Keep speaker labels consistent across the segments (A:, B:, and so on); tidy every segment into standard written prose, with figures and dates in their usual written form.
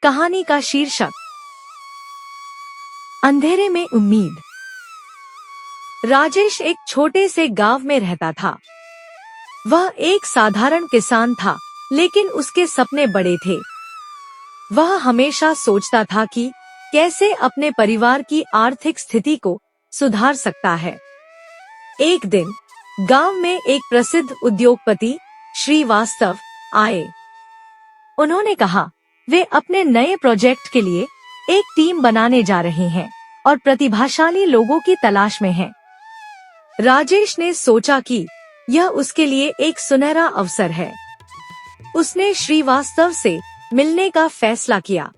A: कहानी का शीर्षक अंधेरे में उम्मीद। राजेश एक छोटे से गांव में रहता था। वह एक साधारण किसान था, लेकिन उसके सपने बड़े थे। वह हमेशा सोचता था कि कैसे अपने परिवार की आर्थिक स्थिति को सुधार सकता है। एक दिन गांव में एक प्रसिद्ध उद्योगपति श्रीवास्तव आए। उन्होंने कहा वे अपने नए प्रोजेक्ट के लिए एक टीम बनाने जा रहे हैं और प्रतिभाशाली लोगों की तलाश में हैं। राजेश ने सोचा कि यह उसके लिए एक सुनहरा अवसर है। उसने श्रीवास्तव से मिलने का फैसला किया,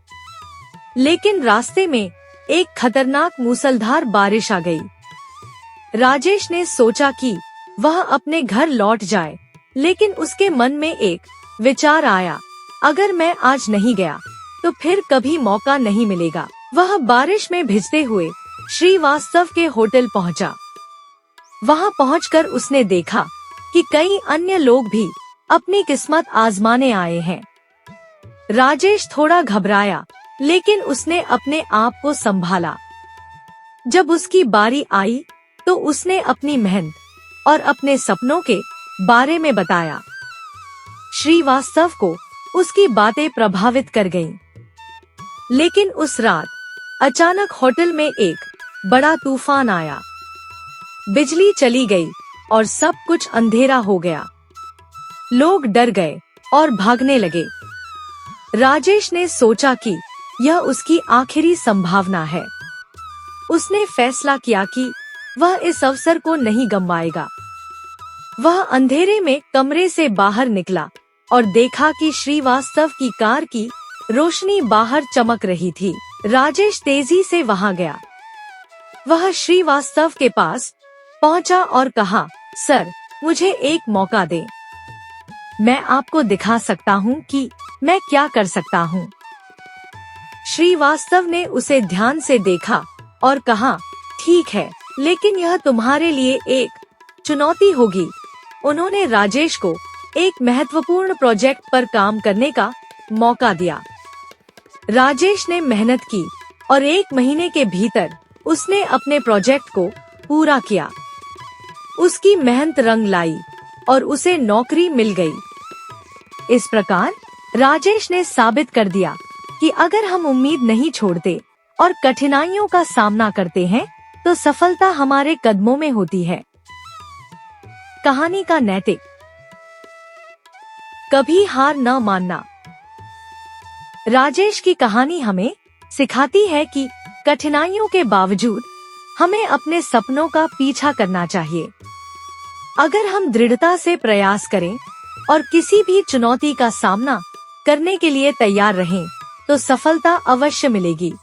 A: लेकिन रास्ते में एक खतरनाक मूसलाधार बारिश आ गई। राजेश ने सोचा कि वह अपने घर लौट जाए, लेकिन उसके मन में एक विचार आया, अगर मैं आज नहीं गया तो फिर कभी मौका नहीं मिलेगा। वह बारिश में भिजते हुए श्रीवास्तव के होटल पहुंचा। वहां पहुंचकर उसने देखा कि कई अन्य लोग भी अपनी किस्मत आजमाने आए हैं। राजेश थोड़ा घबराया, लेकिन उसने अपने आप को संभाला। जब उसकी बारी आई तो उसने अपनी मेहनत और अपने सपनों के बारे में बताया। श्रीवास्तव को उसकी बातें प्रभावित कर गईं। लेकिन उस रात अचानक होटल में एक बड़ा तूफान आया। बिजली चली गई और सब कुछ अंधेरा हो गया। लोग डर गए और भागने लगे। राजेश ने सोचा कि यह उसकी आखिरी संभावना है। उसने फैसला किया कि वह इस अवसर को नहीं गंवाएगा। वह अंधेरे में कमरे से बाहर निकला और देखा कि श्रीवास्तव की कार की रोशनी बाहर चमक रही थी। राजेश तेजी से वहां गया। वह श्रीवास्तव के पास पहुंचा और कहा, सर, मुझे एक मौका दें। मैं आपको दिखा सकता हूं कि मैं क्या कर सकता हूं। श्रीवास्तव ने उसे ध्यान से देखा और कहा, ठीक है, लेकिन यह तुम्हारे लिए एक चुनौती होगी। उन्होंने राजेश को एक महत्वपूर्ण प्रोजेक्ट पर काम करने का मौका दिया। राजेश ने मेहनत की और 1 महीने के भीतर उसने अपने प्रोजेक्ट को पूरा किया। उसकी मेहनत रंग लाई और उसे नौकरी मिल गई। इस प्रकार राजेश ने साबित कर दिया कि अगर हम उम्मीद नहीं छोड़ते और कठिनाइयों का सामना करते हैं तो सफलता हमारे कदमों में होती है। कहानी का नैतिक: कभी हार न मानना। राजेश की कहानी हमें सिखाती है कि कठिनाइयों के बावजूद हमें अपने सपनों का पीछा करना चाहिए। अगर हम दृढ़ता से प्रयास करें और किसी भी चुनौती का सामना करने के लिए तैयार रहें, तो सफलता अवश्य मिलेगी।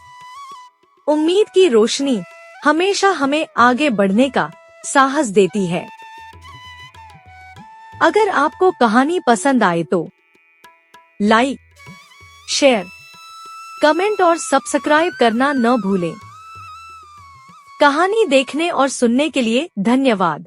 A: उम्मीद की रोशनी हमेशा हमें आगे बढ़ने का साहस देती है। अगर आपको कहानी पसंद आए तो लाइक, शेयर, कमेंट और सब्सक्राइब करना न भूलें। कहानी देखने और सुनने के लिए धन्यवाद।